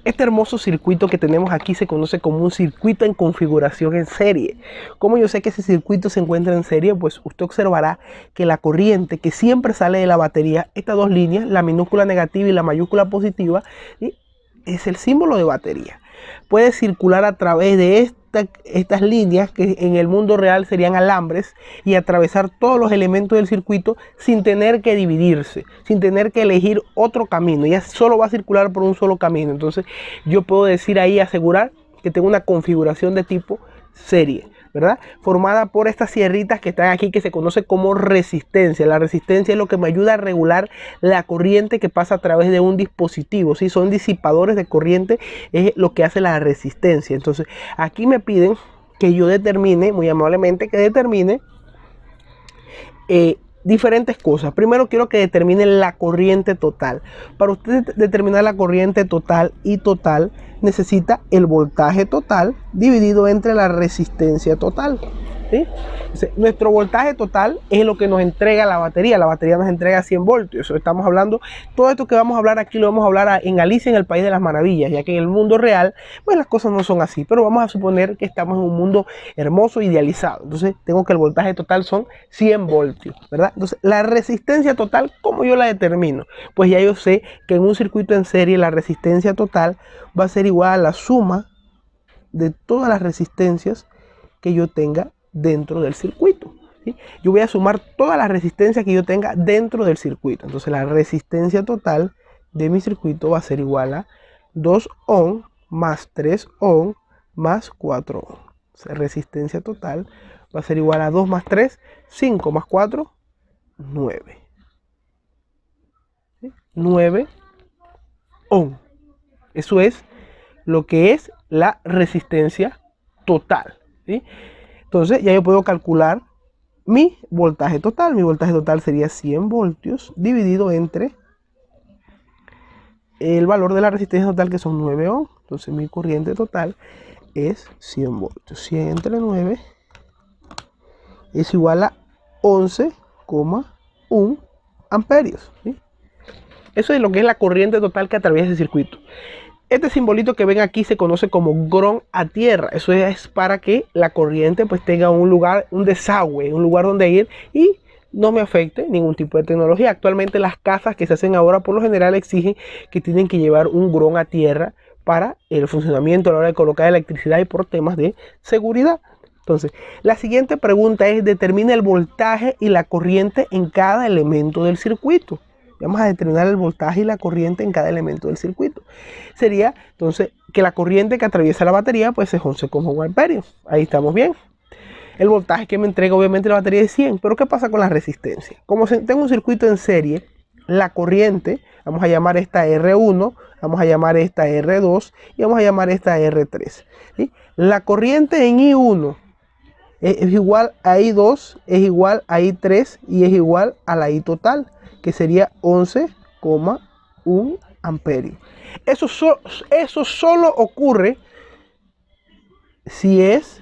Este hermoso circuito que tenemos aquí se conoce como un circuito en configuración en serie. ¿Cómo yo sé que ese circuito se encuentra en serie? Pues usted observará que la corriente que siempre sale de la batería, estas dos líneas, la minúscula negativa y la mayúscula positiva, ¿sí?, es el símbolo de batería. Puede circular a través de estas líneas que en el mundo real serían alambres y atravesar todos los elementos del circuito sin tener que dividirse, sin tener que elegir otro camino. Ya solo va a circular por un solo camino. Entonces yo puedo decir ahí, asegurar que tengo una configuración de tipo serie, ¿verdad? Formada por estas sierritas que están aquí, que se conoce como resistencia. La resistencia es lo que me ayuda a regular la corriente que pasa a través de un dispositivo, ¿sí? Son disipadores de corriente, es lo que hace la resistencia. Entonces aquí me piden que yo determine, muy amablemente, que determine diferentes cosas. Primero quiero que determine la corriente total. Para usted determinar la corriente total y total, necesita el voltaje total dividido entre la resistencia total, ¿sí? Nuestro voltaje total es lo que nos entrega la batería. La batería nos entrega 100 voltios. Eso estamos hablando, todo esto que vamos a hablar aquí lo vamos a hablar en Alicia en el País de las Maravillas, ya que en el mundo real, pues las cosas no son así. Pero vamos a suponer que estamos en un mundo hermoso, idealizado. Entonces tengo que el voltaje total son 100 voltios, ¿verdad? Entonces la resistencia total, ¿cómo yo la determino? Pues ya yo sé que en un circuito en serie la resistencia total va a ser igual a la suma de todas las resistencias que yo tenga dentro del circuito, ¿sí? Yo voy a sumar todas las resistencias que yo tenga dentro del circuito. Entonces la resistencia total de mi circuito va a ser igual a 2 ohm más 3 ohm más 4 ohm. O sea, resistencia total va a ser igual a 2 más 3, 5 más 4, 9. ¿Sí? 9 ohm. Eso es lo que es la resistencia total, ¿sí? Entonces ya yo puedo calcular mi voltaje total. Mi voltaje total sería 100 voltios dividido entre el valor de la resistencia total, que son 9 ohm. Entonces mi corriente total es 100 voltios. 100 entre 9 es igual a 11,1 amperios, ¿sí? Eso es lo que es la corriente total que atraviesa el circuito. Este simbolito que ven aquí se conoce como grón a tierra. Eso es para que la corriente pues tenga un lugar, un desagüe, un lugar donde ir y no me afecte ningún tipo de tecnología. Actualmente las casas que se hacen ahora por lo general exigen que tienen que llevar un grón a tierra para el funcionamiento a la hora de colocar electricidad y por temas de seguridad. Entonces, la siguiente pregunta es: determina el voltaje y la corriente en cada elemento del circuito. Vamos a determinar el voltaje y la corriente en cada elemento del circuito. Sería entonces que la corriente que atraviesa la batería pues es 11,1 amperios. Ahí estamos bien. El voltaje que me entrega obviamente la batería es 100. Pero ¿qué pasa con la resistencia? Como tengo un circuito en serie, la corriente, vamos a llamar esta R1, vamos a llamar esta R2 y vamos a llamar esta R3, ¿sí? La corriente en I1 es igual a I2, es igual a I3 y es igual a la I total, que sería 11,1 amperios. Eso solo ocurre si es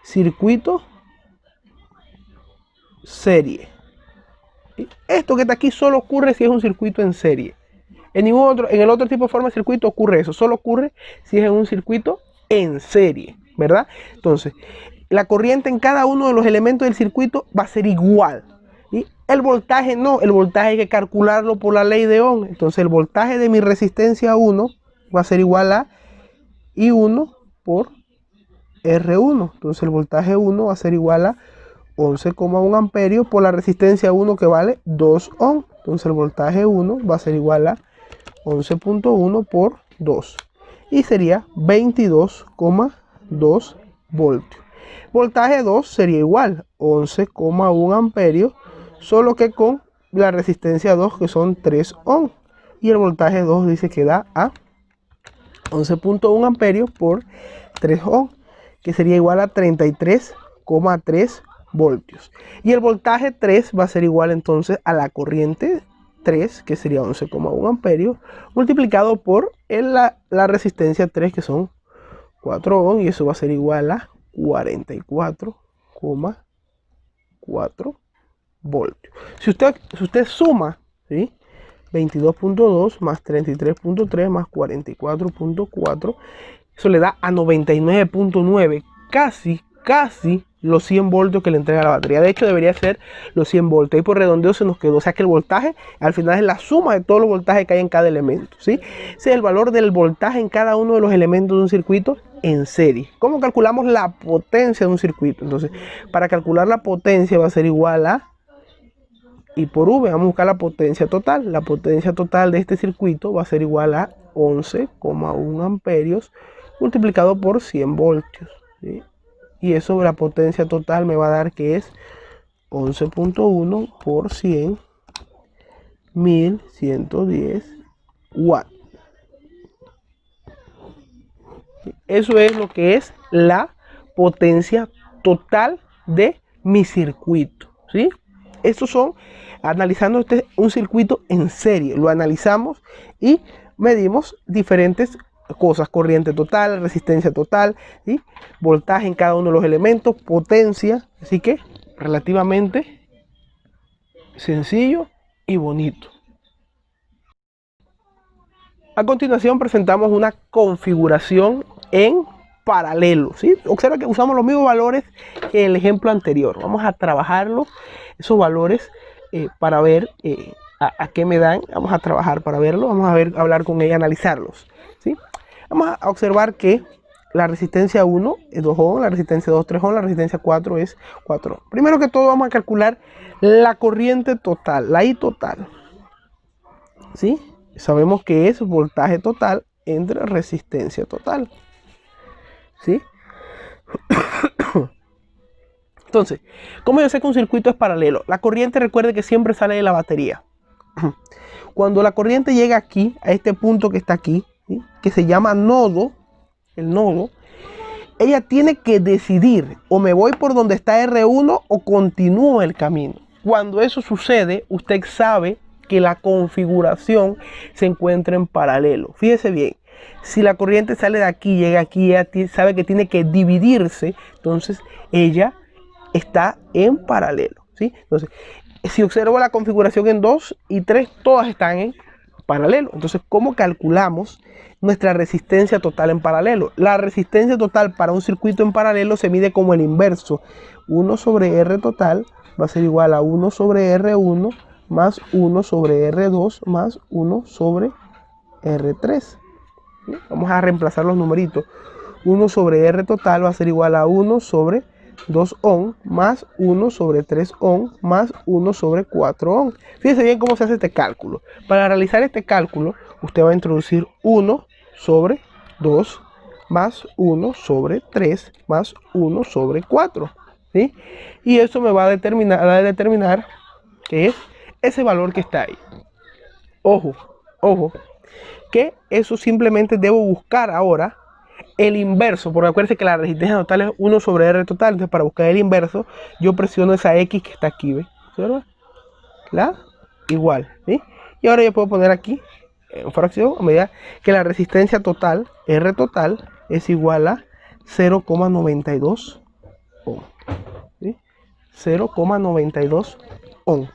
circuito serie. Esto que está aquí solo ocurre si es un circuito en serie. En el otro tipo de forma de circuito ocurre eso. Solo ocurre si es en un circuito en serie, ¿verdad? Entonces, la corriente en cada uno de los elementos del circuito va a ser igual. ¿Sí? El voltaje no, el voltaje hay que calcularlo por la ley de Ohm. Entonces el voltaje de mi resistencia 1 va a ser igual a I1 por R1. Entonces el voltaje 1 va a ser igual a 11,1 amperios por la resistencia 1, que vale 2 ohm. Entonces el voltaje 1 va a ser igual a 11,1 por 2. Y sería 22,2 voltios. Voltaje 2 sería igual 11,1 amperios, solo que con la resistencia 2, que son 3 ohm. Y el voltaje 2 dice que da a 11,1 amperios por 3 ohm, que sería igual a 33,3 voltios. Y el voltaje 3 va a ser igual entonces a la corriente 3, que sería 11,1 amperios, multiplicado por la resistencia 3, que son 4 ohm, y eso va a ser igual a 44,4 voltios. Si usted suma, ¿sí?, 22.2 más 33.3 más 44.4. Eso le da a 99.9, casi los 100 voltios que le entrega la batería. De hecho, debería ser los 100 voltios. Ahí por redondeo se nos quedó. O sea que el voltaje al final es la suma de todos los voltajes que hay en cada elemento, ¿sí? Ese es el valor del voltaje en cada uno de los elementos de un circuito en serie. ¿Cómo calculamos la potencia de un circuito? Entonces, para calcular la potencia va a ser igual a I por V. Vamos a buscar la potencia total. La potencia total de este circuito va a ser igual a 11,1 amperios multiplicado por 100 voltios, ¿sí? Y eso, la potencia total me va a dar que es 11.1 por 100, 1110 watts. Eso es lo que es la potencia total de mi circuito, ¿sí? Estos son, analizando un circuito en serie, lo analizamos y medimos diferentes cosas: corriente total, resistencia total, ¿sí? Voltaje en cada uno de los elementos, potencia. Así que relativamente sencillo y bonito. A continuación presentamos una configuración en paralelo, ¿sí? Observa que usamos los mismos valores que el ejemplo anterior. Vamos a trabajarlos, esos valores, para ver a qué me dan. Vamos a trabajar para verlo, vamos a hablar con ella, analizarlos, ¿sí? Vamos a observar que la resistencia 1 es 2 ohms, la resistencia 2 3 ohms, la resistencia 4 es 4 ohms. Primero que todo vamos a calcular la corriente total, la I total, ¿sí? Sabemos que es voltaje total entre resistencia total, ¿sí? Entonces, ¿cómo yo sé que un circuito es paralelo? La corriente, recuerde que siempre sale de la batería. Cuando la corriente llega aquí, a este punto que está aquí, ¿sí?, que se llama nodo, el nodo, ella tiene que decidir: o me voy por donde está R1 o continúo el camino. Cuando eso sucede, usted sabe que la configuración se encuentra en paralelo. Fíjese bien, si la corriente sale de aquí, llega aquí, ella sabe que tiene que dividirse, entonces ella está en paralelo, ¿sí? Entonces, si observo la configuración en 2 y 3, todas están en paralelo. Entonces, ¿cómo calculamos nuestra resistencia total en paralelo? La resistencia total para un circuito en paralelo se mide como el inverso. 1 sobre R total va a ser igual a 1 sobre R1 más 1 sobre R2 más 1 sobre R3. ¿Sí? Vamos a reemplazar los numeritos. 1 sobre R total va a ser igual a 1 sobre 2 ohm más 1 sobre 3 ohm más 1 sobre 4 ohm. Fíjense bien cómo se hace este cálculo. Para realizar este cálculo, usted va a introducir 1 sobre 2 más 1 sobre 3 más 1 sobre 4, ¿sí? Y eso me va a determinar que es ese valor que está ahí. Ojo, que eso simplemente debo buscar ahora el inverso, porque acuérdense que la resistencia total es 1 sobre R total. Entonces, para buscar el inverso, yo presiono esa X que está aquí, ¿ves? ¿Observa? La igual, ¿sí? Y ahora yo puedo poner aquí en fracción a medida que la resistencia total, R total, es igual a 0,92 ohm, ¿sí? 0,92 ohm.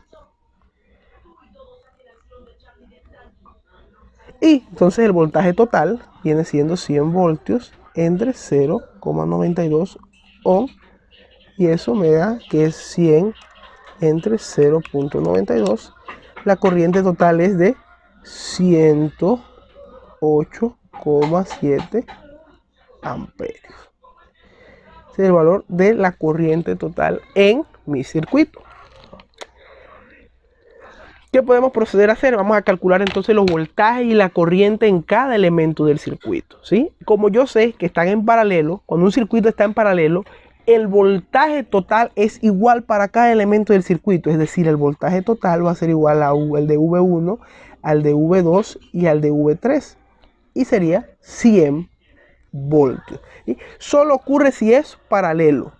Y entonces el voltaje total viene siendo 100 voltios entre 0,92 ohm. Y eso me da que es 100 entre 0,92. La corriente total es de 108,7 amperios. Ese es el valor de la corriente total en mi circuito. ¿Qué podemos proceder a hacer? Vamos a calcular entonces los voltajes y la corriente en cada elemento del circuito, ¿sí? Como yo sé que están en paralelo, cuando un circuito está en paralelo, el voltaje total es igual para cada elemento del circuito. Es decir, el voltaje total va a ser igual al de V1, al de V2 y al de V3. Y sería 100 voltios. ¿Sí? Solo ocurre si es paralelo.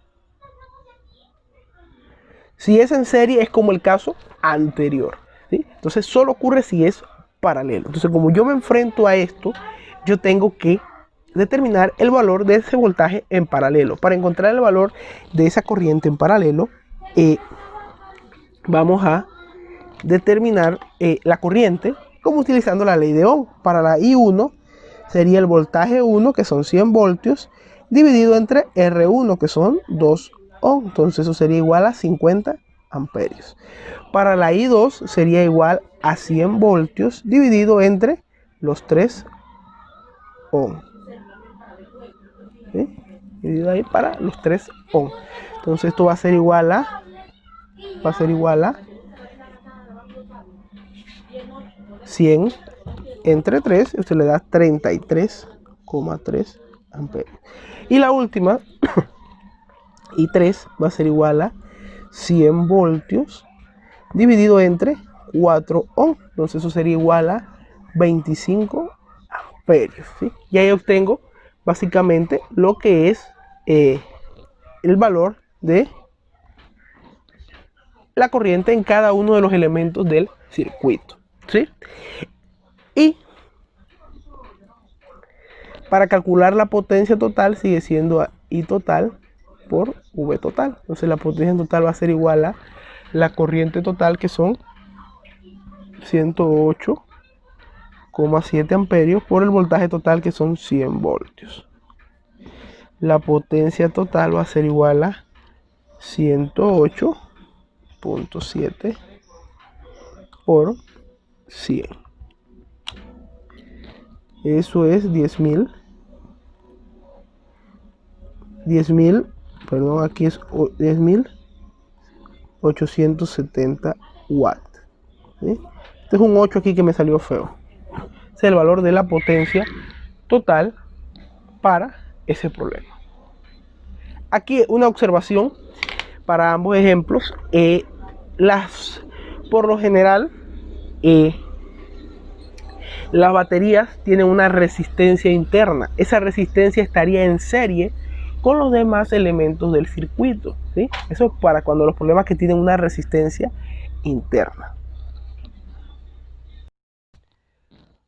Si es en serie, es como el caso anterior. ¿Sí? Entonces solo ocurre si es paralelo. Entonces, como yo me enfrento a esto, yo tengo que determinar el valor de ese voltaje en paralelo. Para encontrar el valor de esa corriente en paralelo, vamos a determinar la corriente como utilizando la ley de Ohm. Para la I1 sería el voltaje 1, que son 100 voltios, dividido entre R1, que son 2 ohm. Entonces eso sería igual a 50 amperios. Para la I2 sería igual a 100 voltios dividido entre los 3 ohm. ¿Sí? Dividido ahí para los 3 ohm. Entonces esto va a ser igual a 100 entre 3, usted le da 33,3 amperios. Y la última, I3, va a ser igual a 100 voltios dividido entre 4 ohm. Entonces eso sería igual a 25 amperios. ¿Sí? Y ahí obtengo básicamente lo que es el valor de la corriente en cada uno de los elementos del circuito. ¿Sí? Y para calcular la potencia total sigue siendo I total por V total. Entonces la potencia total va a ser igual a la corriente total, que son 108,7 amperios, por el voltaje total, que son 100 voltios. La potencia total va a ser igual a 108,7 por 100. Eso es 10.000, perdón, aquí es 10.870 watts. ¿Sí? Este es un 8 aquí que me salió feo. Ese es el valor de la potencia total para ese problema. Aquí una observación para ambos ejemplos. Por lo general, las baterías tienen una resistencia interna. Esa resistencia estaría en serie con los demás elementos del circuito. ¿Sí? Eso es para cuando los problemas que tienen una resistencia interna.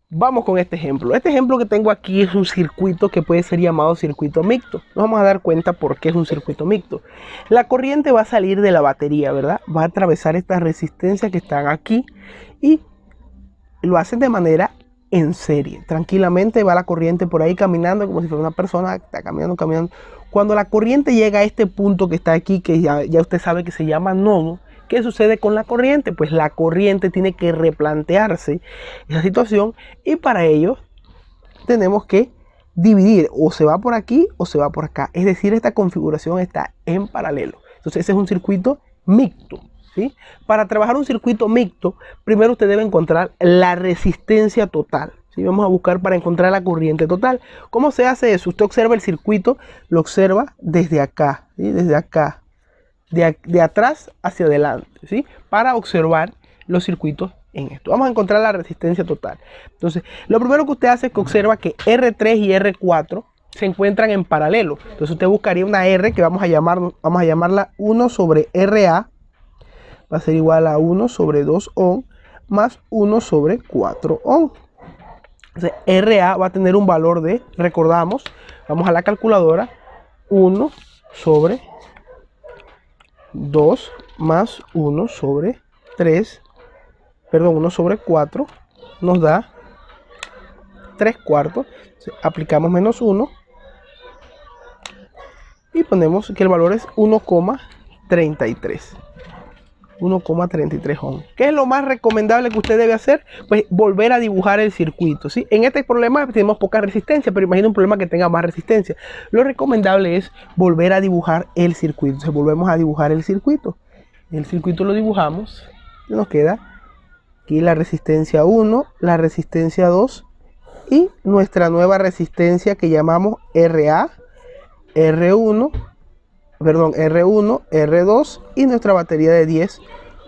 Vamos con este ejemplo. Este ejemplo que tengo aquí es un circuito que puede ser llamado circuito mixto. Nos vamos a dar cuenta por qué es un circuito mixto. La corriente va a salir de la batería, ¿verdad? Va a atravesar estas resistencias que están aquí y lo hacen de manera en serie. Tranquilamente va la corriente por ahí caminando como si fuera una persona, está caminando. Cuando la corriente llega a este punto que está aquí, que ya usted sabe que se llama nodo, ¿qué sucede con la corriente? Pues la corriente tiene que replantearse esa situación, y para ello tenemos que dividir, o se va por aquí o se va por acá. Es decir, esta configuración está en paralelo. Entonces ese es un circuito mixto. ¿Sí? Para trabajar un circuito mixto, primero usted debe encontrar la resistencia total. ¿Sí? Vamos a buscar para encontrar la corriente total. ¿Cómo se hace eso? Usted observa el circuito, lo observa desde acá, ¿sí? Desde acá. De atrás hacia adelante, ¿sí? Para observar los circuitos en esto. Vamos a encontrar la resistencia total. Entonces, lo primero que usted hace es que observa que R3 y R4 se encuentran en paralelo. Entonces usted buscaría una R que vamos a llamarla 1 sobre RA. Va a ser igual a 1 sobre 2 ohm más 1 sobre 4 ohm. Entonces, RA va a tener un valor de, recordamos, vamos a la calculadora, 1 sobre 2 más 1 sobre 1 sobre 4 nos da 3 cuartos. Aplicamos menos 1 y ponemos que el valor es 1,33 ohm. ¿Qué es lo más recomendable que usted debe hacer? Pues volver a dibujar el circuito, ¿sí? En este problema tenemos poca resistencia, pero imagina un problema que tenga más resistencia. Lo recomendable es volver a dibujar el circuito. Entonces volvemos a dibujar el circuito. El circuito lo dibujamos y nos queda aquí la resistencia 1, la resistencia 2 y nuestra nueva resistencia que llamamos RA, R1, R2 y nuestra batería de 10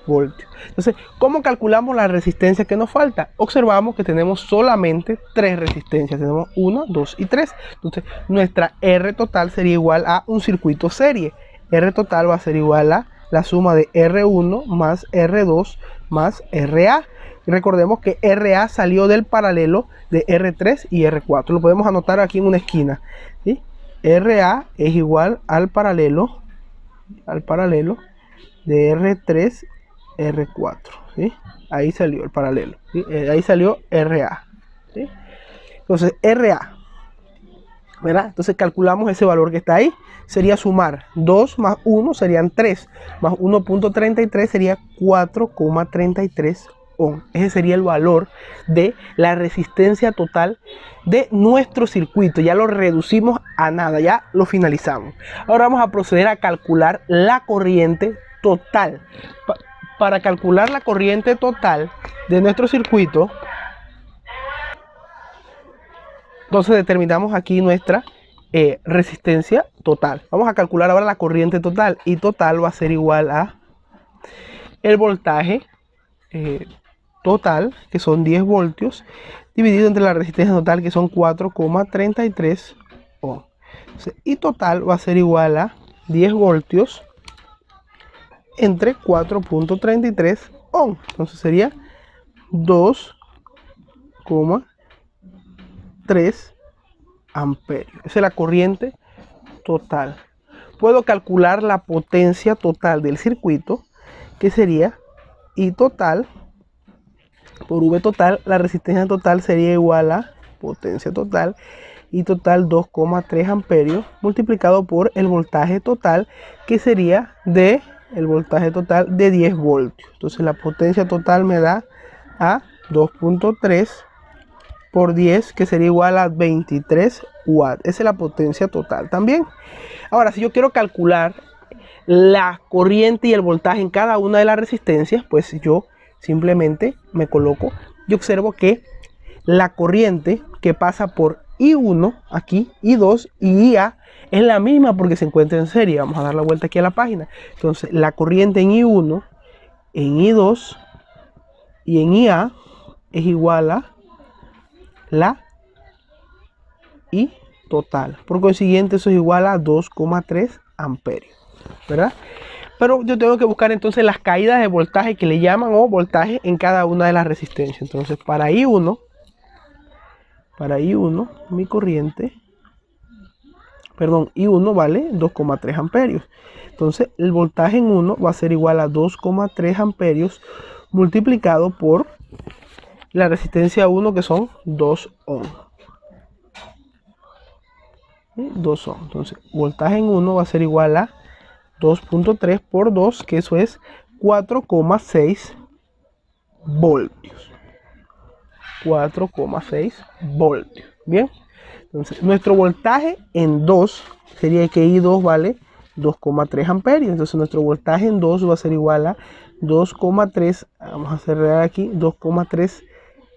voltios. Entonces, ¿cómo calculamos la resistencia que nos falta? Observamos que tenemos solamente 3 resistencias. Tenemos 1, 2 y 3. Entonces, nuestra R total sería igual a un circuito serie. R total va a ser igual a la suma de R1 más R2 más RA. Y recordemos que RA salió del paralelo de R3 y R4. Lo podemos anotar aquí en una esquina, ¿sí? RA es igual al paralelo de R3, R4, ¿sí? ahí salió el paralelo, ¿sí? Ahí salió RA, ¿sí? Entonces RA, ¿verdad? Entonces calculamos ese valor que está ahí, sería sumar 2 más 1 serían 3, más 1.33 sería 4,33 ohm. Ese sería el valor de la resistencia total de nuestro circuito. Ya lo reducimos a nada, ya lo finalizamos. Ahora vamos a proceder a calcular la corriente total. Para calcular la corriente total de nuestro circuito, entonces determinamos aquí nuestra resistencia total. Vamos a calcular ahora la corriente total, y total va a ser igual a el voltaje total, que son 10 voltios, dividido entre la resistencia total, que son 4,33 ohm. Y total va a ser igual a 10 voltios entre 4,33 ohm. Entonces sería 2,3 amperios. Esa es la corriente total. Puedo calcular la potencia total del circuito, que sería I total por V total. La resistencia total sería igual a potencia total, I total 2,3 amperios, multiplicado por el voltaje total, que sería el voltaje total de 10 voltios. Entonces la potencia total me da a 2,3 por 10, que sería igual a 23 watts. Esa es la potencia total también. Ahora, si yo quiero calcular la corriente y el voltaje en cada una de las resistencias, pues yo simplemente me coloco y observo que la corriente que pasa por I1 aquí, I2 y IA es la misma porque se encuentra en serie. Vamos a dar la vuelta aquí a la página. Entonces la corriente en I1, en I2 y en IA es igual a la I total. Por consiguiente, eso es igual a 2,3 amperios, ¿verdad? Pero yo tengo que buscar entonces las caídas de voltaje, que le llaman, o voltaje en cada una de las resistencias. Entonces para I1 mi corriente, I1 vale 2,3 amperios. Entonces el voltaje en 1 va a ser igual a 2,3 amperios multiplicado por la resistencia 1, que son 2 ohm. 2 ohm. Entonces voltaje en 1 va a ser igual a 2.3 por 2, que eso es 4,6 voltios. 4,6 voltios. Bien. Entonces nuestro voltaje en 2 sería que I2 vale 2,3 amperios. Entonces nuestro voltaje en 2 va a ser igual a 2,3, vamos a cerrar aquí, 2,3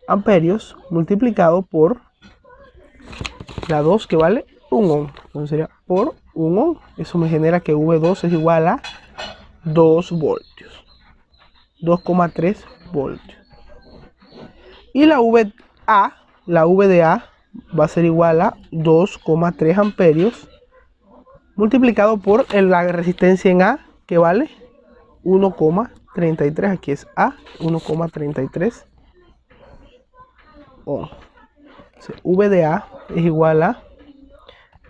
amperios multiplicado por la 2, que vale 1 ohm. Entonces sería por 1 ohm. Eso me genera que V2 es igual a 2 voltios. 2,3 voltios. Y la V de A va a ser igual a 2,3 amperios multiplicado por la resistencia en A, que vale 1,33. Aquí es A, 1,33 ohm. V de A es igual a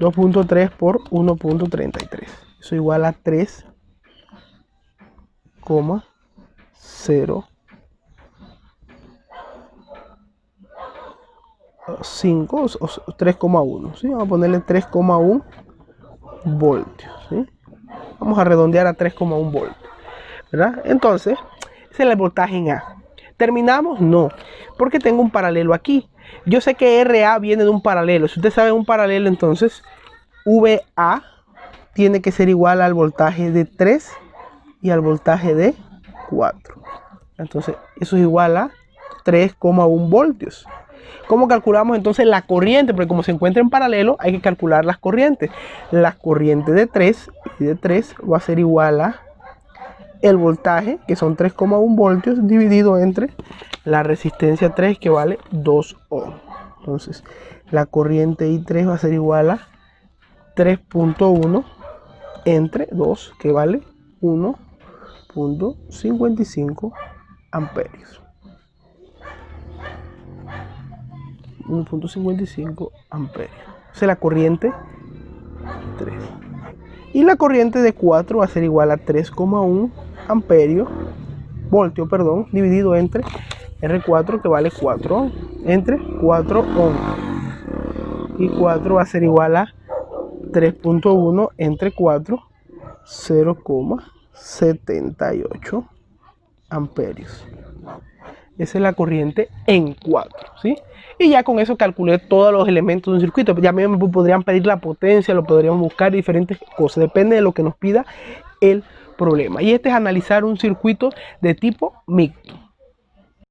2.3 por 1.33. Eso es igual a 3,0 5 o 3,1, ¿sí? Vamos a ponerle 3,1 voltios, ¿sí? Vamos a redondear a 3,1 voltios, ¿verdad? Entonces, ese es el voltaje en A. ¿Terminamos? No, porque tengo un paralelo aquí. Yo sé que RA viene de un paralelo. Si usted sabe un paralelo, entonces VA tiene que ser igual al voltaje de 3 y al voltaje de 4. Entonces, eso es igual a 3,1 voltios. ¿Cómo calculamos entonces la corriente? Porque como se encuentra en paralelo, hay que calcular las corrientes. La corriente de 3 y de 3 va a ser igual a el voltaje, que son 3,1 voltios, dividido entre la resistencia 3, que vale 2 ohm. Entonces, la corriente I3 va a ser igual a 3,1 entre 2, que vale 1,55 amperios. 1,55 amperios. Esa es la corriente 3. Y la corriente de 4 va a ser igual a 3,1 amperios voltio, perdón, dividido entre R4, que vale 4 entre 4 ohms. Y 4 va a ser igual a 3.1 entre 4, 0,78 amperios. Esa es la corriente en 4, ¿sí? Y ya con eso calculé todos los elementos de un circuito. Ya me podrían pedir la potencia, lo podríamos buscar, diferentes cosas. Depende de lo que nos pida el problema. Y este es analizar un circuito de tipo mixto.